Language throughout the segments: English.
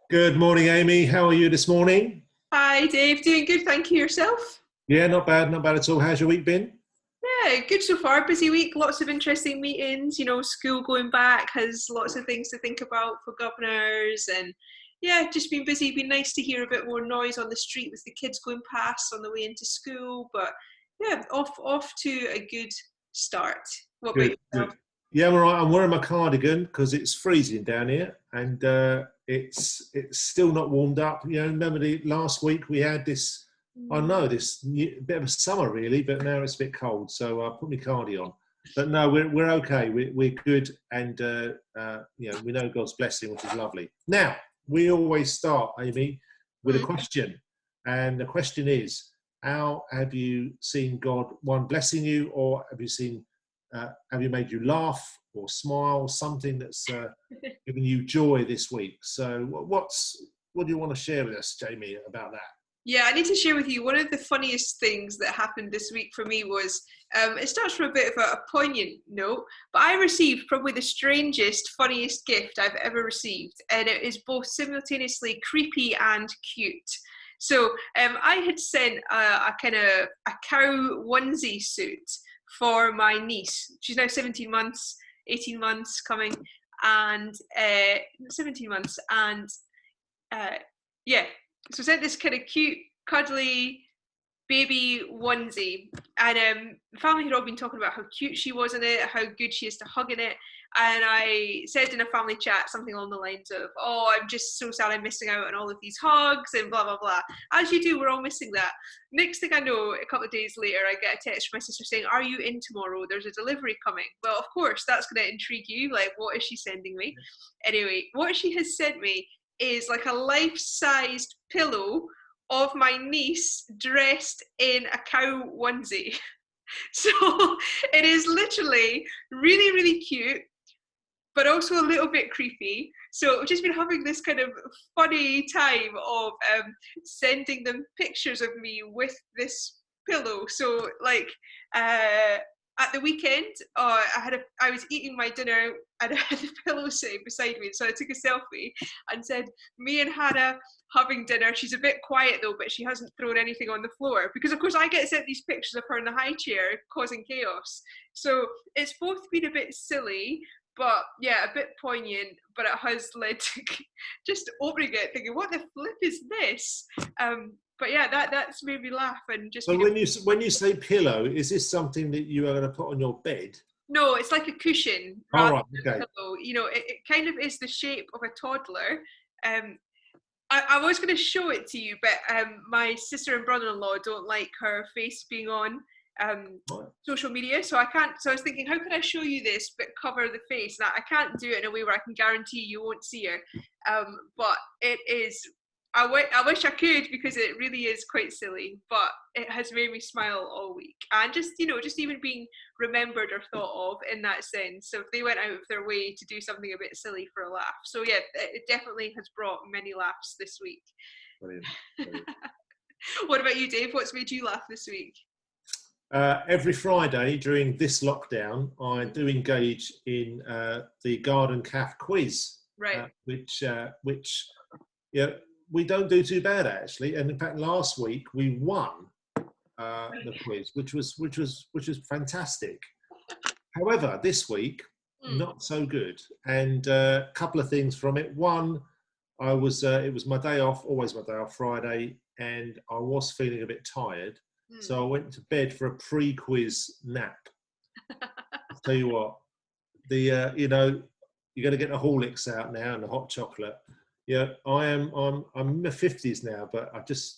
Good morning, Amy. How are you this morning? Hi, Dave. Doing good, thank you. Yourself? Yeah, not bad at all. How's your week been? Yeah, good so far. Busy week, lots of interesting meetings. School going back has lots of things to think about for governors, and yeah, just been busy. Been nice to hear a bit more noise on the street with the kids going past on the way into school. But yeah, off to a good start. What about Good, yourself? good. Yeah, I'm all right. I'm wearing my cardigan because it's freezing down here, and it's still not warmed up. Remember last week we had this. I know this bit of a summer really, but now it's a bit cold, so I put my cardi on. But no, we're okay. We're good, and we know God's blessing, which is lovely. Now we always start, Amy, with a Mm. question, and the question is: how have you seen God one blessing you, or have you made you laugh or smile? Something that's given you joy this week. So, what do you want to share with us, Jamie, about that? Yeah, I need to share with you one of the funniest things that happened this week for me was it starts from a bit of a poignant note, but I received probably the strangest, funniest gift I've ever received, and it is both simultaneously creepy and cute. So I had sent a kind of a cow onesie suit for my niece. She's now 17 months, 18 months coming, and 17 months, and uh, yeah, so sent this kind of cute, cuddly baby onesie, and the family had all been talking about how cute she was in it, how good she is to hug in it, and I said in a family chat something along the lines of, "Oh, I'm just so sad I'm missing out on all of these hugs and blah blah blah." As you do, we're all missing that. Next thing I know, a couple of days later, I get a text from my sister saying, "Are you in tomorrow? There's a delivery coming." Well, of course, that's going to intrigue you. Like, what is she sending me? Anyway, what she has sent me is like a life-sized pillow of my niece dressed in a cow onesie. So it is literally really, really cute, but also a little bit creepy. So I've just been having this kind of funny time of sending them pictures of me with this pillow. So like at the weekend, I was eating my dinner and I had the pillow sitting beside me. So I took a selfie and said, "Me and Hannah having dinner. She's a bit quiet though, but she hasn't thrown anything on the floor." Because of course I get sent these pictures of her in the high chair causing chaos. So it's both been a bit silly, but yeah, a bit poignant, but it has led to just opening it thinking, what the flip is this? But yeah, that's made me laugh and just So, been when you say pillow, is this something that you are going to put on your bed? no, it's like a cushion All rather right, than okay. a pillow. It kind of is the shape of a toddler. um I was going to show it to you, but my sister and brother-in-law don't like her face being on Right. social media, so I can't. So I was thinking, how could I show you this but cover the face? Now I can't do it in a way where I can guarantee you won't see her, but it is. I wish I could because it really is quite silly, but it has made me smile all week, and just even being remembered or thought of in that sense. So if they went out of their way to do something a bit silly for a laugh. So yeah, it definitely has brought many laughs this week. Brilliant. Brilliant. What about you, Dave? What's made you laugh this week? Every Friday during this lockdown, I do engage in the Garden Calf quiz, Right. which yeah, we don't do too bad actually. And in fact, last week we won the quiz, which was fantastic. However, this week Mm. not so good, and a couple of things from it. One, it was my day off, always my day off, Friday, and I was feeling a bit tired, Mm. so I went to bed for a pre-quiz nap. I'll tell you what, the you're going to get the Horlicks out now and the hot chocolate. Yeah, I'm in my 50s now, but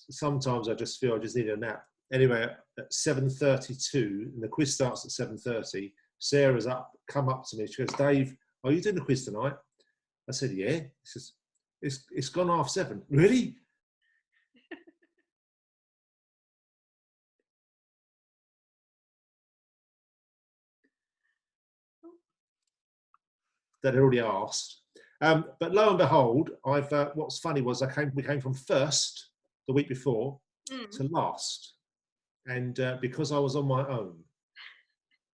sometimes I just feel I just need a nap. Anyway, at 7:32, and the quiz starts at 7:30. Sarah's come up to me. She goes, "Dave, are you doing the quiz tonight?" I said, "Yeah." She says, "It's gone 7:30." Really? That I already asked. But lo and behold, what's funny was we came from first the week before Mm. to last, and because I was on my own,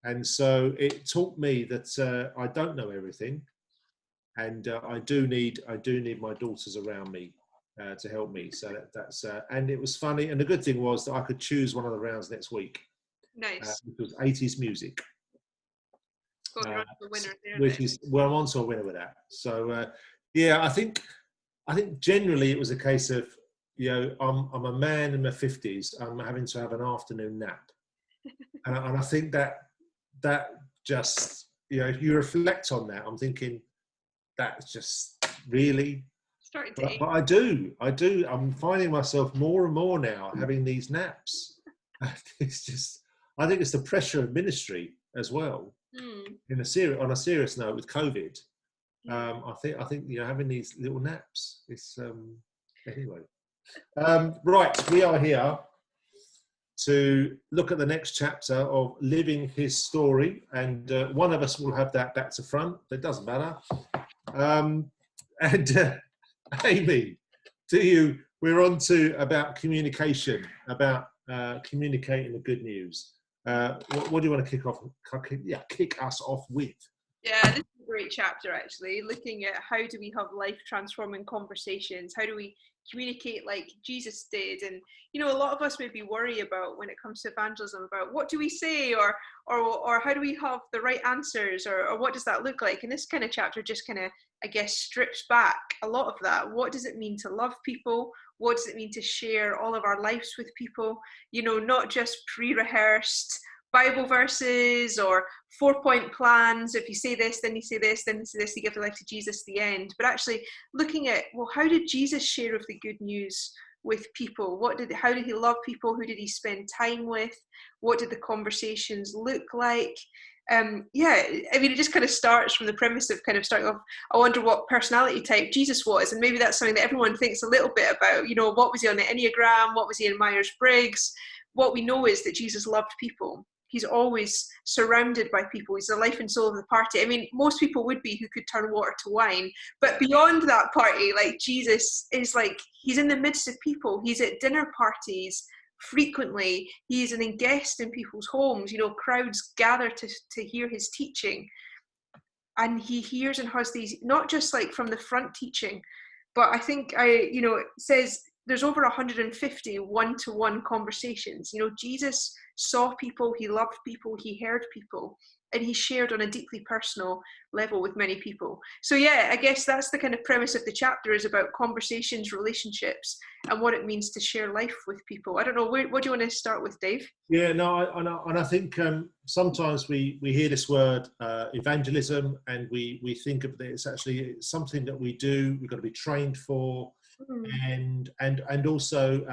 and so it taught me that I don't know everything, and I do need my daughters around me to help me. So that's and it was funny. And the good thing was that I could choose one of the rounds next week. Nice. It was 80s music, You're on to the winner there. which is I'm on to a winner with that. So yeah, I think generally it was a case of, you know, I'm a man in my 50s. I'm having to have an afternoon nap, and I think that just, you know, if you reflect on that, I'm thinking that's just really. Starting to But I do. I'm finding myself more and more now having these naps. It's just, I think it's the pressure of ministry as well. On a serious note, with COVID, I think you know, having these little naps. It's anyway. Right, we are here to look at the next chapter of Living His Story, and one of us will have that back to front. It doesn't matter. Amy, we're on to about communication, about communicating the good news. What do you want to kick us off with? Yeah, this is a great chapter, actually, looking at how do we have life transforming conversations, how do we communicate like Jesus did. And you know, a lot of us maybe worry about, when it comes to evangelism, about what do we say, or how do we have the right answers, or what does that look like. And this kind of chapter just kind of, I guess, strips back a lot of that. What does it mean to love people? What does it mean to share all of our lives with people? You know, not just pre-rehearsed Bible verses or 4-point plans. If you say this, then you say this, then you say this, you give your life to Jesus at the end. But actually looking at, well, how did Jesus share of the good news with people? How did he love people? Who did he spend time with? What did the conversations look like? Yeah, I mean, it just kind of starts from the premise of kind of starting off, I wonder what personality type Jesus was. And maybe that's something that everyone thinks a little bit about. You know, what was he on the Enneagram? What was he in Myers-Briggs? What we know is that Jesus loved people. He's always surrounded by people. He's the life and soul of the party. I mean, most people would be who could turn water to wine. But beyond that party, like, Jesus is like, he's in the midst of people. He's at dinner parties frequently. He's a guest in people's homes. You know, crowds gather to hear his teaching. And he hears and has these, not just like from the front teaching, but I think it says there's over 150 one-to-one conversations. You know, Jesus saw people, he loved people, he heard people, and he shared on a deeply personal level with many people. So yeah, I guess that's the kind of premise of the chapter, is about conversations, relationships, and what it means to share life with people. I don't know, what do you want to start with, Dave? Yeah, no, I think sometimes we hear this word evangelism, and we think of it, it's actually something that we do, we've got to be trained for. And also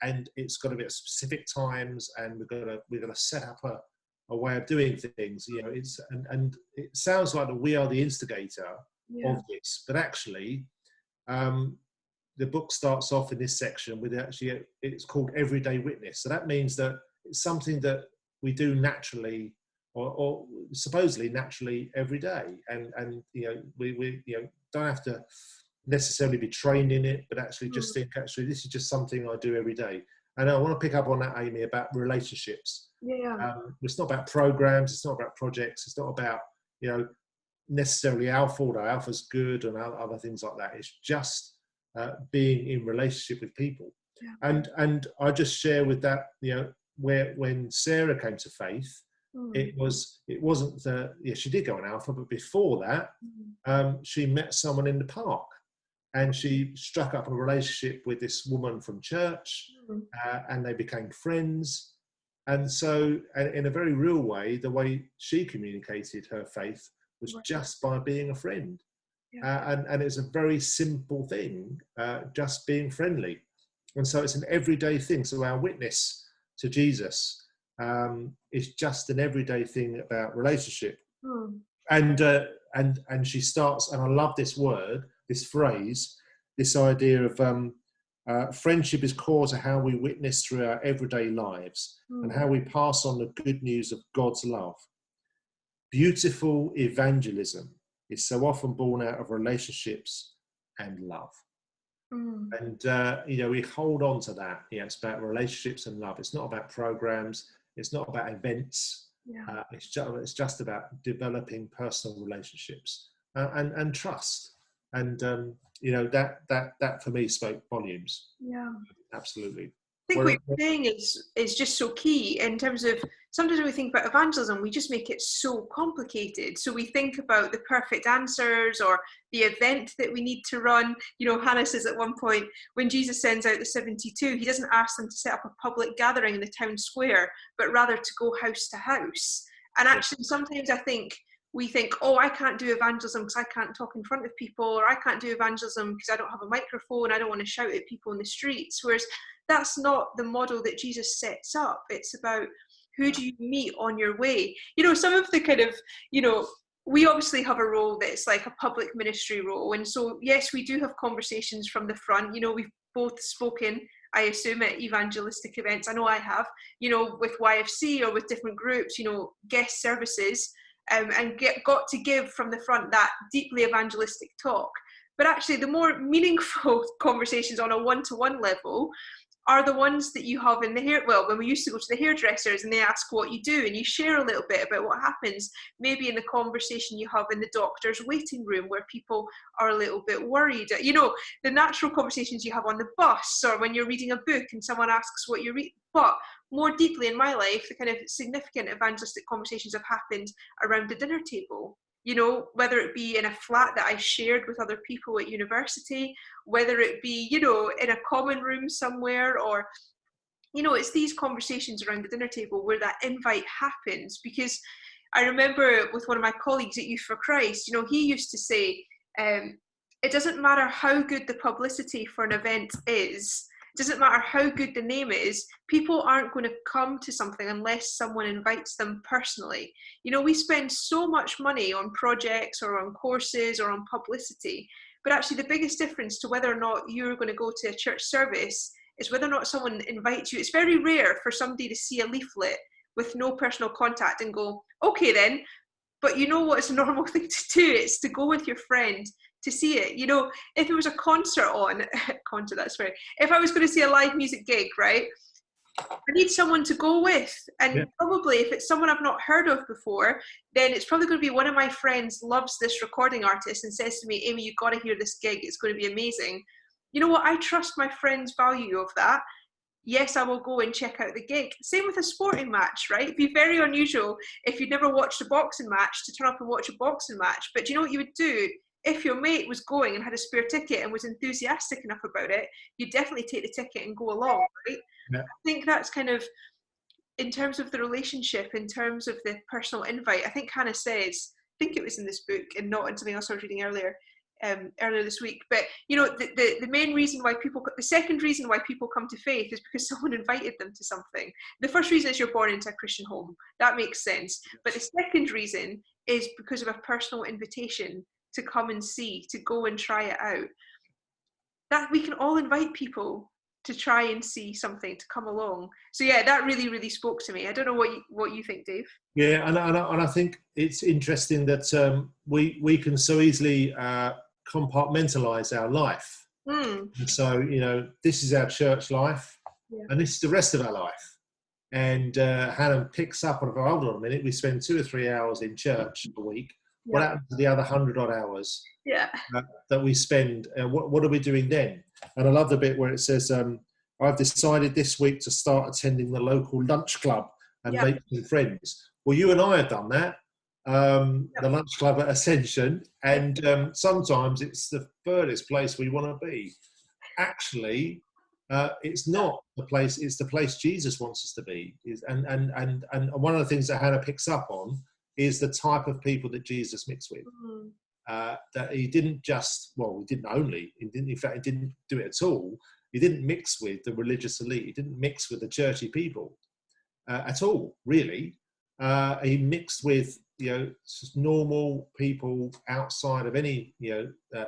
and it's got to be at specific times, and we've got to set up a way of doing things. You know, it's and it sounds like that we are the instigator of this, but actually the book starts off in this section with it's called Everyday Witness. So that means that it's something that we do naturally, or supposedly naturally, every day, and you know, we don't have to necessarily be trained in it, but actually just think, actually, this is just something I do every day. And I want to pick up on that, Amy, about relationships. It's not about programs, it's not about projects, it's not about, you know, necessarily Alpha, although Alpha's good, and other things like that. It's just being in relationship with people. And I just share with that, you know, when Sarah came to faith, it wasn't she did go on Alpha, but before that, she met someone in the park. And she struck up a relationship with this woman from church, and they became friends. And so, in a very real way, the way she communicated her faith was just by being a friend. And it's a very simple thing, just being friendly. And so it's an everyday thing. So our witness to Jesus is just an everyday thing about relationship. And she starts, and I love this word, this phrase, this idea of friendship is core to how we witness through our everyday lives and how we pass on the good news of God's love. Beautiful evangelism is so often born out of relationships and love. And, you know, we hold on to that. Yeah, it's about relationships and love. It's not about programs. It's not about events. It's just about developing personal relationships and trust. And that for me spoke volumes. Yeah. Absolutely. I think what you're saying is just so key in terms of, sometimes when we think about evangelism, we just make it so complicated. So we think about the perfect answers or the event that we need to run. Hannah says at one point, when Jesus sends out the 72, he doesn't ask them to set up a public gathering in the town square, but rather to go house to house. And actually, sometimes I think we think, oh, I can't do evangelism because I can't talk in front of people, or I can't do evangelism because I don't have a microphone, I don't want to shout at people in the streets. Whereas that's not the model that Jesus sets up. It's about who do you meet on your way. Some of the kind of, we obviously have a role that's like a public ministry role. And so, yes, we do have conversations from the front. We've both spoken, I assume, at evangelistic events. I know I have, with YFC or with different groups, guest services, and got to give from the front that deeply evangelistic talk. But actually, the more meaningful conversations on a one-to-one level are the ones that you have in the hair. Well, when we used to go to the hairdressers and they ask what you do, and you share a little bit about what happens, maybe in the conversation you have in the doctor's waiting room where people are a little bit worried. The natural conversations you have on the bus, or when you're reading a book and someone asks what you read. But more deeply in my life, the kind of significant evangelistic conversations have happened around the dinner table. Whether it be in a flat that I shared with other people at university, whether it be, in a common room somewhere, or, it's these conversations around the dinner table where that invite happens. Because I remember with one of my colleagues at Youth for Christ, he used to say, it doesn't matter how good the publicity for an event is, it doesn't matter how good the name is, people aren't going to come to something unless someone invites them personally. We spend so much money on projects or on courses or on publicity, but actually the biggest difference to whether or not you're going to go to a church service is whether or not someone invites you. It's very rare for somebody to see a leaflet with no personal contact and go, okay then, but what it's a normal thing to do? It's to go with your friend to see it. If there was a concert on, if I was going to see a live music gig, right, I need someone to go with. And probably if it's someone I've not heard of before, then it's probably going to be one of my friends loves this recording artist and says to me, Amy, you've got to hear this gig. It's going to be amazing. You know what? I trust my friend's value of that. Yes, I will go and check out the gig. Same with a sporting match, right? It'd be very unusual if you'd never watched a boxing match to turn up and watch a boxing match. But do you know what you would do? If your mate was going and had a spare ticket and was enthusiastic enough about it, you'd definitely take the ticket and go along, right? Yeah. I think that's kind of, in terms of the relationship, in terms of the personal invite, I think Hannah says, I think it was in this book and not in something else I was reading earlier this week, but the main reason why the second reason why people come to faith is because someone invited them to something. The first reason is you're born into a Christian home. That makes sense. But the second reason is because of a personal invitation to come and see, to go and try it out. That we can all invite people to try and see something, to come along. So yeah, that really, really spoke to me. I don't know what you think, Dave. Yeah, and I think it's interesting that we can so easily compartmentalize our life. And so, this is our church life, and this is the rest of our life. And Hannah picks up on, hold on a minute, we spend 2 or 3 hours in church a week. What happens to the other 100-odd hours that we spend? What are we doing then? And I love the bit where it says, I've decided this week to start attending the local lunch club and make some friends. Well, you and I have done that, the lunch club at Ascension, and sometimes it's the furthest place we want to be. Actually, it's not the place, it's the place Jesus wants us to be. And one of the things that Hannah picks up on is the type of people that Jesus mixed with. That he didn't just, he didn't only, in fact, he didn't do it at all. He didn't mix with the religious elite. He didn't mix with the churchy people at all, really. He mixed with, just normal people outside of any,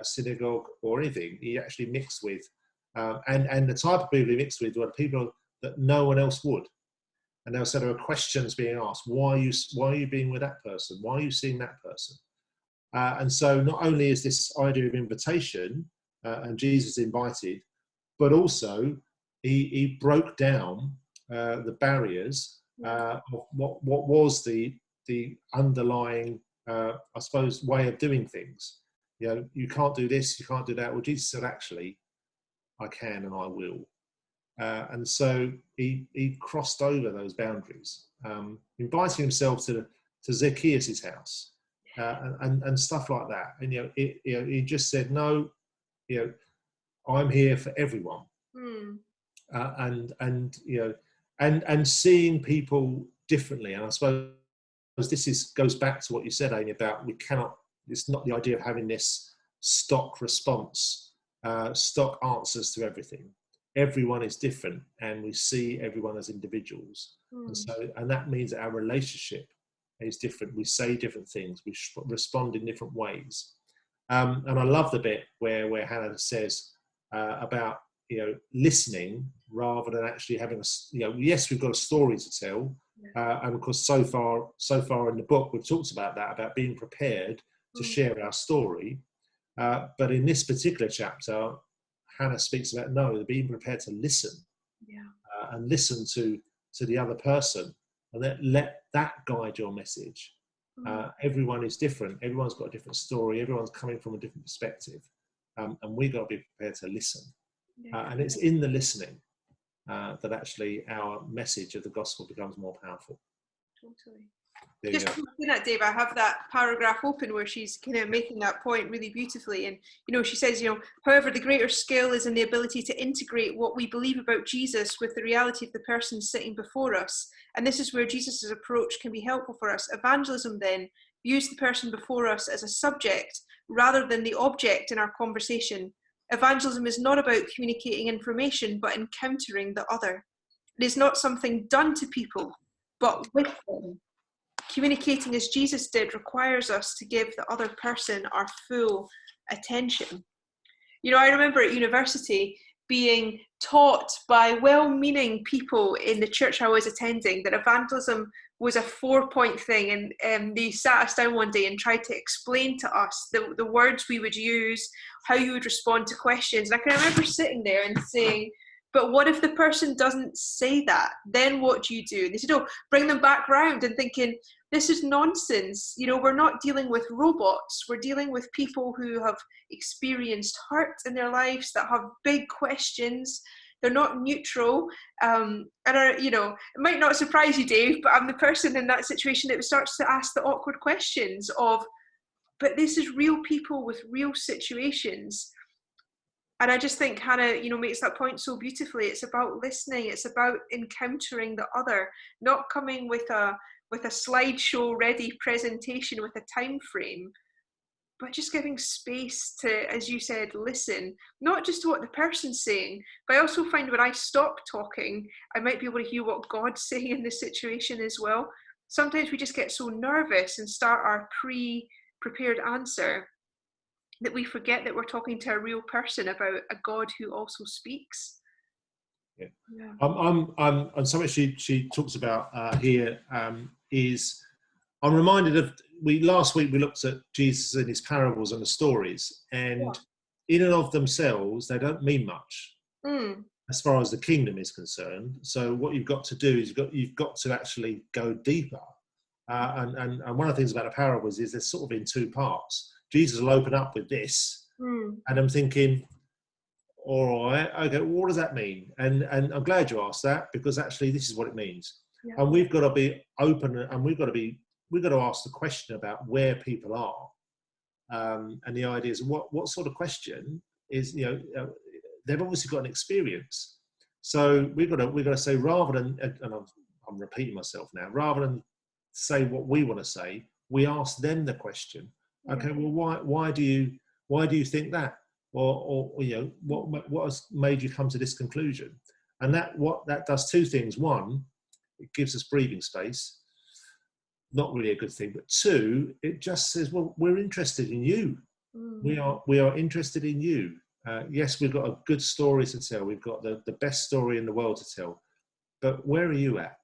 synagogue or anything. He actually mixed with, and the type of people he mixed with were people that no one else would. And there were questions being asked. Why are you being with that person? Why are you seeing that person? And so not only is this idea of invitation, and Jesus invited, but also he broke down the barriers of what was the underlying, I suppose, way of doing things. you can't do this, you can't do that. Well, Jesus said, actually, I can and I will. And so he crossed over those boundaries, inviting himself to Zacchaeus' house and stuff like that. And he just said, no, I'm here for everyone. And seeing people differently. And I suppose this goes back to what you said, Amy, about it's not the idea of having this stock response, stock answers to everything. Everyone is different, and we see everyone as individuals. And that means that our relationship is different. We say different things, we respond in different ways. And I love the bit where Hannah says about listening rather than actually having yes, we've got a story to tell, and of course so far in the book we've talked about that, about being prepared to share our story, but in this particular chapter Hannah speaks about being prepared to listen, and listen to the other person, and let that guide your message. Everyone is different, everyone's got a different story, everyone's coming from a different perspective, and we've got to be prepared to listen. And it's in the listening that actually our message of the gospel becomes more powerful. Totally. Just looking at Dave, I have that paragraph open where she's kind of making that point really beautifully. And, she says, however, the greater skill is in the ability to integrate what we believe about Jesus with the reality of the person sitting before us. And this is where Jesus's approach can be helpful for us. Evangelism then views the person before us as a subject rather than the object in our conversation. Evangelism is not about communicating information, but encountering the other. It is not something done to people, but with them. Communicating as Jesus did requires us to give the other person our full attention. I remember at university being taught by well-meaning people in the church I was attending that evangelism was a 4-point thing, and they sat us down one day and tried to explain to us the words we would use, how you would respond to questions. And I can remember sitting there and saying, but what if the person doesn't say that? Then what do you do? And they said, bring them back round, and thinking, this is nonsense. We're not dealing with robots. We're dealing with people who have experienced hurt in their lives, that have big questions. They're not neutral. And it might not surprise you, Dave, but I'm the person in that situation that starts to ask the awkward questions of, but this is real people with real situations. And I just think Hannah, makes that point so beautifully. It's about listening. It's about encountering the other, not coming with a slideshow ready presentation with a time frame, but just giving space to, as you said, listen, not just to what the person's saying, but I also find when I stop talking, I might be able to hear what God's saying in the situation as well. Sometimes we just get so nervous and start our pre-prepared answer that we forget that we're talking to a real person about a God who also speaks. Yeah. And something she talks about here is, I'm reminded of, last week we looked at Jesus and his parables and the stories, and in and of themselves they don't mean much as far as the kingdom is concerned. So what you've got to do is you've got to actually go deeper. And one of the things about the parables is they're sort of in two parts. Jesus will open up with this, and I'm thinking, all right, okay, what does that mean? And I'm glad you asked that, because actually this is what it means. Yeah. And we've got to be open, and we've got to ask the question about where people are. And the idea is what sort of question is, they've obviously got an experience. So we've got to say, rather than, and I'm repeating myself now, rather than say what we want to say, we ask them the question. Okay, well, why do you think that? Or what has made you come to this conclusion? And that does two things. One, it gives us breathing space. Not really a good thing. But two, it just says, well, we're interested in you. We are interested in you. Yes, we've got a good story to tell. We've got the best story in the world to tell. But where are you at?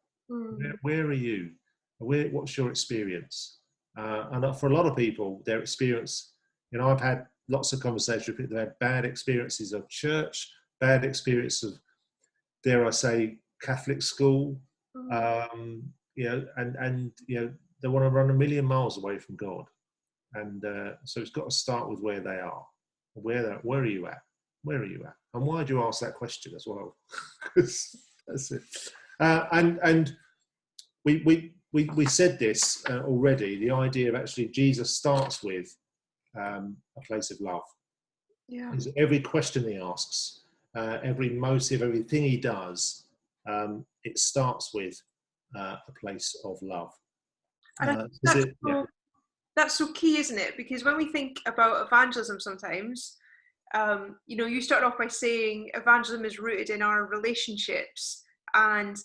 Where are you? What's your experience? And for a lot of people, their experience, I've had lots of conversations with people that had bad experiences of church, bad experience of, dare I say, Catholic school, and they want to run a million miles away from God. And so it's got to start with where they are. Where are you at? Where are you at? And why do you ask that question as well? Because that's it. And we said this already. The idea of actually Jesus starts with a place of love. Yeah. Every question he asks, every motive, everything he does, it starts with a place of love. And that's so key, isn't it? Because when we think about evangelism sometimes, you start off by saying evangelism is rooted in our relationships and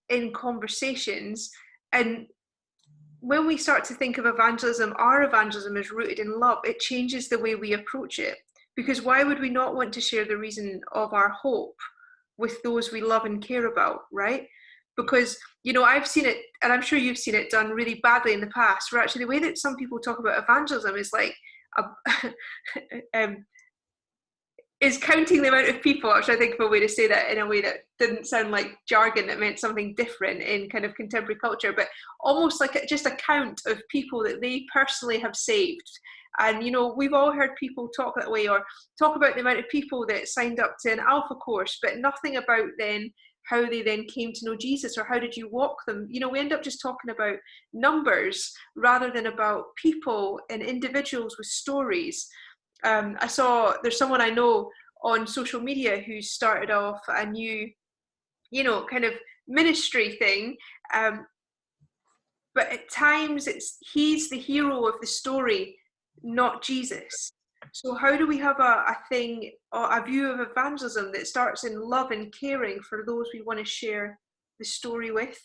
in conversations. And when we start to think of evangelism, our evangelism is rooted in love. It changes the way we approach it. Because why would we not want to share the reason of our hope with those we love and care about, right? Because, I've seen it, and I'm sure you've seen it done really badly in the past, where actually the way that some people talk about evangelism is like, is counting the amount of people, which I think of a way to say that in a way that didn't sound like jargon that meant something different in kind of contemporary culture, but almost like just a count of people that they personally have saved. And, we've all heard people talk that way, or talk about the amount of people that signed up to an Alpha course, but nothing about then how they then came to know Jesus, or how did you walk them. We end up just talking about numbers rather than about people and individuals with stories. There's someone I know on social media who started off a new, kind of ministry thing. But at times he's the hero of the story, not Jesus. So how do we have a thing, or a view of evangelism that starts in love and caring for those we want to share the story with?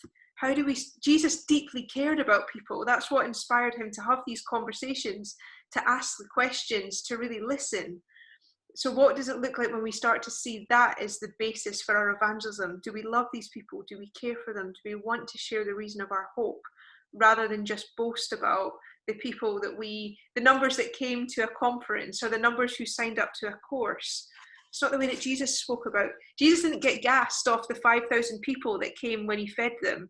Jesus deeply cared about people. That's what inspired him to have these conversations, to ask the questions, to really listen. So what does it look like when we start to see that as the basis for our evangelism? Do we love these people? Do we care for them? Do we want to share the reason of our hope, rather than just boast about the people the numbers that came to a conference, or the numbers who signed up to a course? It's not the way that Jesus spoke about. Jesus didn't get gassed off the 5,000 people that came when he fed them,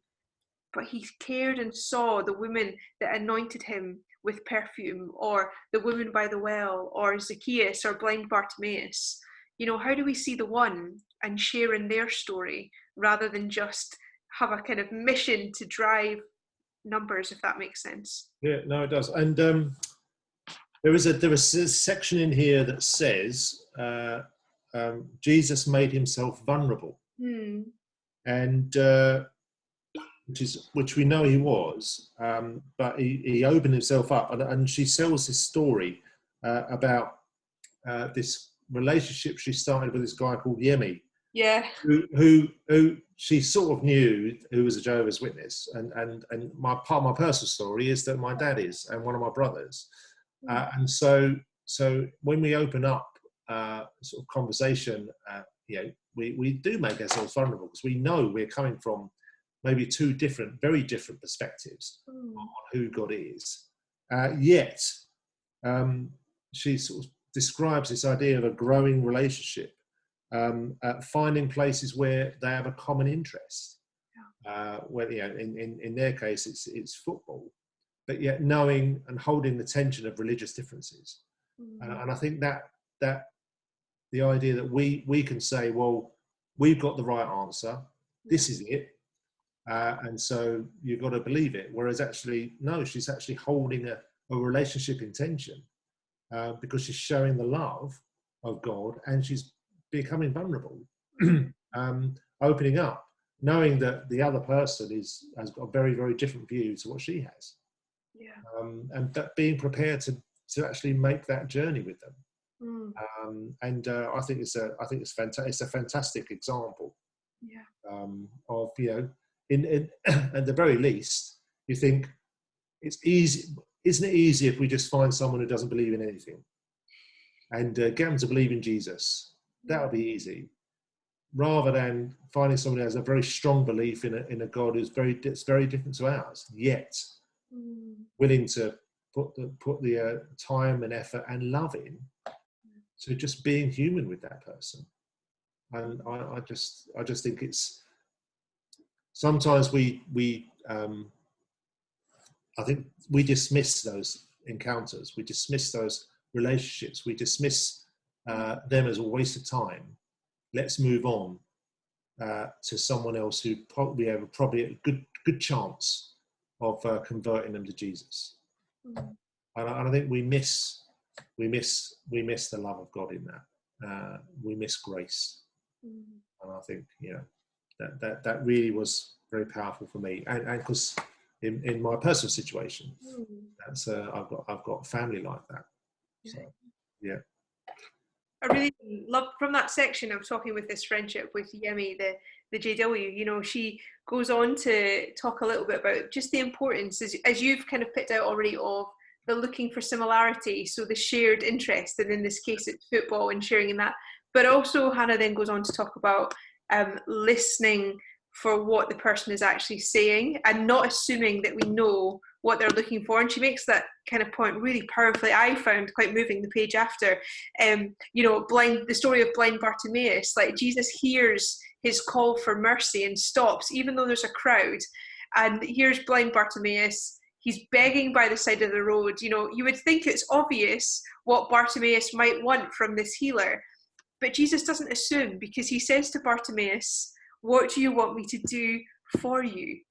but he cared and saw the women that anointed him with perfume, or the woman by the well, or Zacchaeus, or blind Bartimaeus. How do we see the one and share in their story, rather than just have a kind of mission to drive numbers, if that makes sense? Yeah, no, it does. And there is a section in here that says Jesus made himself vulnerable, and which we know he was, but he opened himself up, and she tells this story about this relationship she started with this guy called Yemi. Yeah. Who she sort of knew, who was a Jehovah's Witness, and my personal story is that my dad is, and one of my brothers, and so when we open up sort of conversation, we do make ourselves vulnerable, because we know we're coming from maybe two very different perspectives on who God is. Yet she sort of describes this idea of a growing relationship. Finding places where they have a common interest. Where in their case it's football, but yet knowing and holding the tension of religious differences. And I think that the idea that we can say, well, we've got the right answer, this is it, and so you've got to believe it. Whereas actually, no, she's actually holding a relationship in tension, because she's showing the love of God, and she's becoming vulnerable, opening up, knowing that the other person has got a very, very different view to what she has. And that being prepared to actually make that journey with them. I think it's fantastic. It's a fantastic example of, in at the very least, you think it's easy. Isn't it easy if we just find someone who doesn't believe in anything and get them to believe in Jesus? That would be easy, rather than finding someone who has a very strong belief in a God who's very different to ours, yet willing to put the time and effort and love in to just being human with that person. And I just think it's sometimes I think we dismiss those encounters. We dismiss those relationships. We dismiss them as a waste of time. Let's move on to someone else who probably have a good chance of converting them to Jesus. And I think we miss the love of God in that. We miss grace, and I think that really was very powerful for me. And because in my personal situation, that's I've got family like that. So yeah. I really love from that section of talking with this friendship with Yemi, the JW, she goes on to talk a little bit about just the importance, as you've kind of picked out already, of the looking for similarity, so the shared interest, and in this case it's football and sharing in that. But also Hannah then goes on to talk about listening for what the person is actually saying and not assuming that we know what they're looking for. And she makes that kind of point really powerfully. I found quite moving the page after, the story of blind Bartimaeus. Like, Jesus hears his call for mercy and stops, even though there's a crowd. And here's blind Bartimaeus. He's begging by the side of the road. You would think it's obvious what Bartimaeus might want from this healer. But Jesus doesn't assume, because he says to Bartimaeus, "What do you want me to do for you?"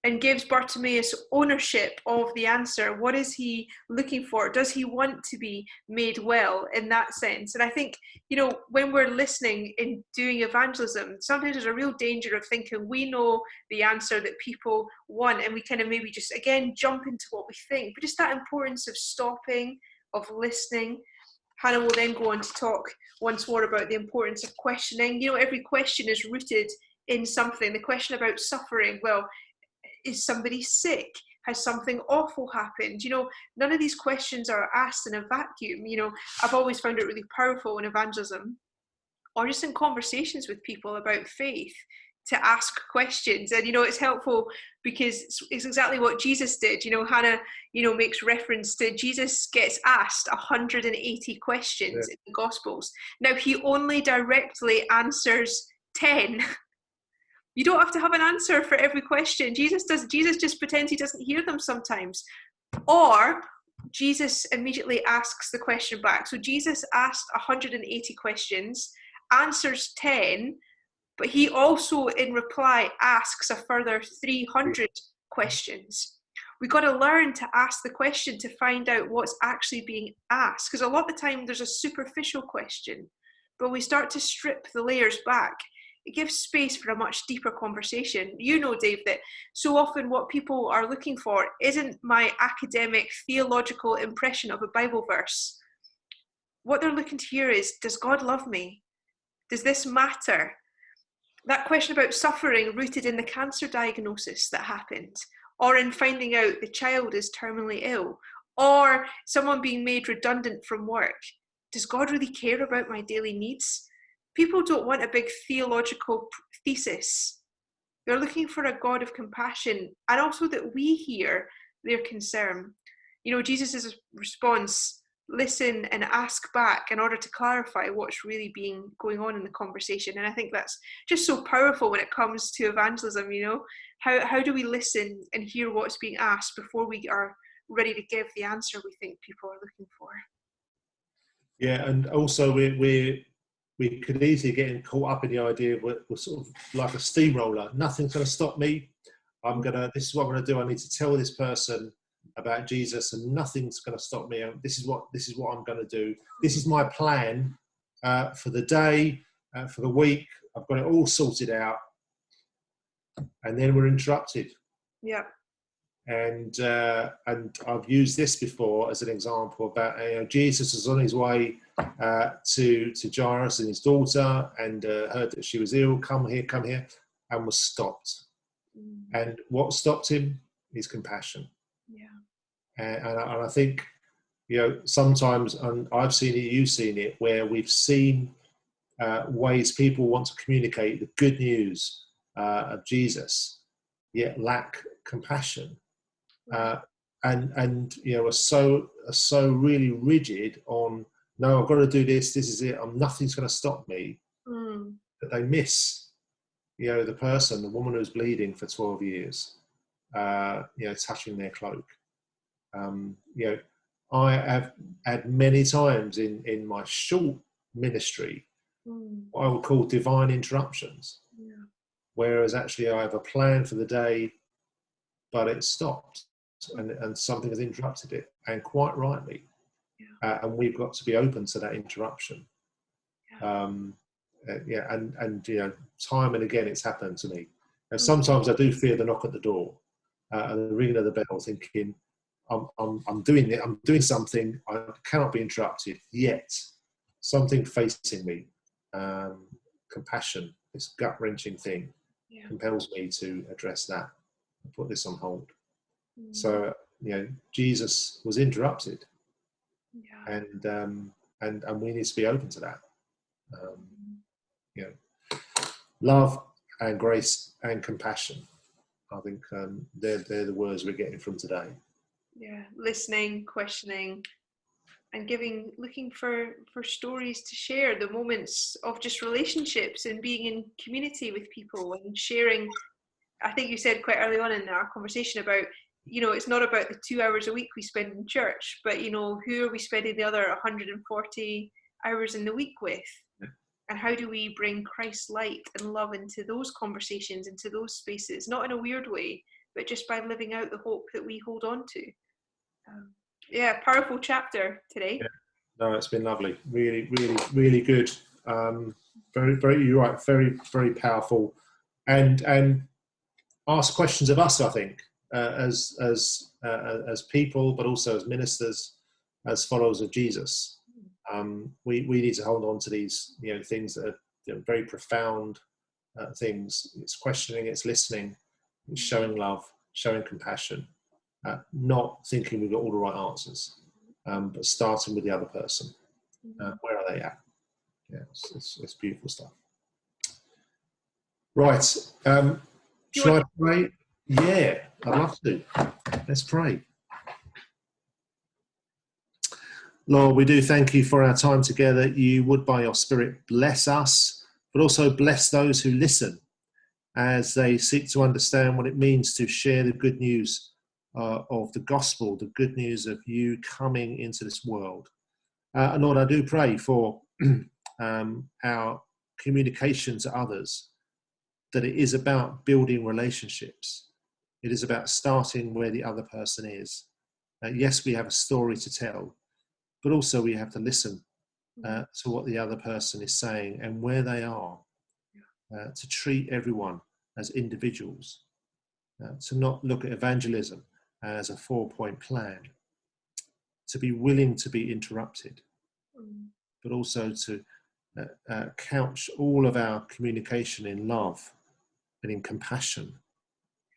And gives Bartimaeus ownership of the answer. What is he looking for? Does he want to be made well in that sense? And I think, when we're listening in doing evangelism, sometimes there's a real danger of thinking we know the answer that people want, and we kind of maybe just, again, jump into what we think. But just that importance of stopping, of listening. Hannah will then go on to talk once more about the importance of questioning. Every question is rooted in something. The question about suffering, well, is somebody sick? Has something awful happened? None of these questions are asked in a vacuum. I've always found it really powerful in evangelism, or just in conversations with people about faith, to ask questions. And it's helpful because it's exactly what Jesus did. Hannah makes reference to Jesus gets asked 180 questions in the Gospels. Now, he only directly answers 10. You don't have to have an answer for every question. Jesus just pretends he doesn't hear them sometimes. Or Jesus immediately asks the question back. So Jesus asked 180 questions, answers 10, but he also in reply asks a further 300 questions. We've got to learn to ask the question to find out what's actually being asked. Because a lot of the time there's a superficial question, but we start to strip the layers back. It gives space for a much deeper conversation. Dave, that so often what people are looking for isn't my academic theological impression of a Bible verse. What they're looking to hear is, does God love me? Does this matter? That question about suffering rooted in the cancer diagnosis that happened, or in finding out the child is terminally ill, or someone being made redundant from work. Does God really care about my daily needs? People don't want a big theological thesis. They're looking for a God of compassion, and also that we hear their concern. Jesus' response, listen and ask back in order to clarify what's really going on in the conversation. And I think that's just so powerful when it comes to evangelism. How do we listen and hear what's being asked before we are ready to give the answer we think people are looking for? Yeah, and also we could easily get caught up in the idea of we're sort of like a steamroller. Nothing's going to stop me. This is what I'm going to do. I need to tell this person about Jesus, and nothing's going to stop me. This is what I'm going to do. This is my plan for the day, for the week. I've got it all sorted out, and then we're interrupted. Yeah. And I've used this before as an example about Jesus was on his way to Jairus and his daughter, and heard that she was ill. Come here, and was stopped. And what stopped him? His compassion. Yeah. And I think sometimes, and I've seen it, you've seen it, where we've seen ways people want to communicate the good news of Jesus, yet lack compassion. And are so really rigid on, no, I've got to do this. This is it. Nothing's going to stop me. That they miss, the person, the woman who's bleeding for 12 years, touching their cloak. You know, I have had many times in my short ministry what I would call divine interruptions, whereas actually I have a plan for the day, but it stopped and something has interrupted it, and quite rightly. And we've got to be open to that interruption. And you know, time and again it's happened to me. And sometimes I do fear the knock at the door and the ringing of the bell, thinking I'm doing something, I cannot be interrupted yet. Something facing me, compassion, this gut-wrenching thing, compels me to address that and put this on hold. So you know, Jesus was interrupted, and we need to be open to that. You know, love and grace and compassion. I think they're the words we're getting from today. Yeah, listening, questioning, and looking for stories to share, the moments of just relationships and being in community with people and sharing. I think you said quite early on in our conversation about, you know, it's not about the 2 hours a week we spend in church, but, you know, who are we spending the other 140 hours in the week with? And how do we bring Christ's light and love into those conversations, into those spaces, not in a weird way, but just by living out the hope that we hold on to. Powerful chapter today. Yeah. No, it's been lovely. Really, really, really good. Very, very, you're right. Very, very powerful, and ask questions of us. I think as people, but also as ministers, as followers of Jesus. We need to hold on to these, you know, things that are, you know, very profound things. It's questioning, it's listening, it's showing love, showing compassion, not thinking we've got all the right answers, but starting with the other person. Where are they at? Yeah, it's beautiful stuff. Right. Shall I pray? Yeah, I'd love to. Let's pray. Lord, we do thank you for our time together. You would, by your Spirit, bless us, but also bless those who listen as they seek to understand what it means to share the good news of the gospel, the good news of you coming into this world. And Lord, I do pray for our communication to others, that it is about building relationships. It is about starting where the other person is. Yes, we have a story to tell, but also we have to listen to what the other person is saying and where they are, to treat everyone as individuals, to not look at evangelism as a 4-point plan, to be willing to be interrupted, but also to couch all of our communication in love and in compassion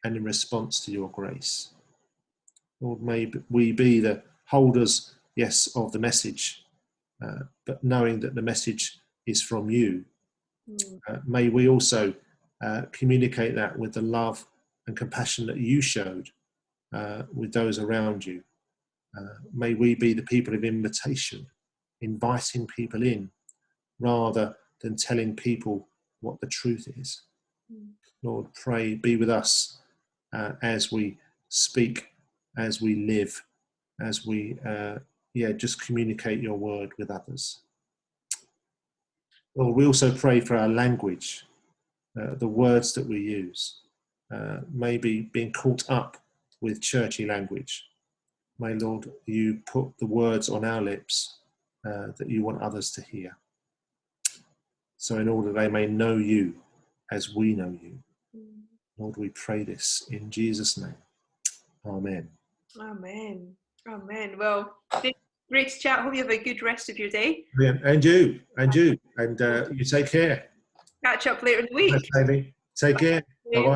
and in response to your grace. Lord, may we be the holders, yes, of the message, but knowing that the message is from you. May we also communicate that with the love and compassion that you showed with those around you. May we be the people of invitation, inviting people in rather than telling people what the truth is. Lord, pray, be with us as we speak, as we live, as we just communicate your word with others. Lord, we also pray for our language, the words that we use, maybe being caught up with churchy language. May, Lord, you put the words on our lips that you want others to hear. So in order they may know you as we know you. Lord, we pray this in Jesus' name. Amen. Amen. Amen. Well, great to chat. Hope you have a good rest of your day. Brilliant. And you. And you take care. Catch up later in the week. Thanks, Amy. Take care. Bye-bye.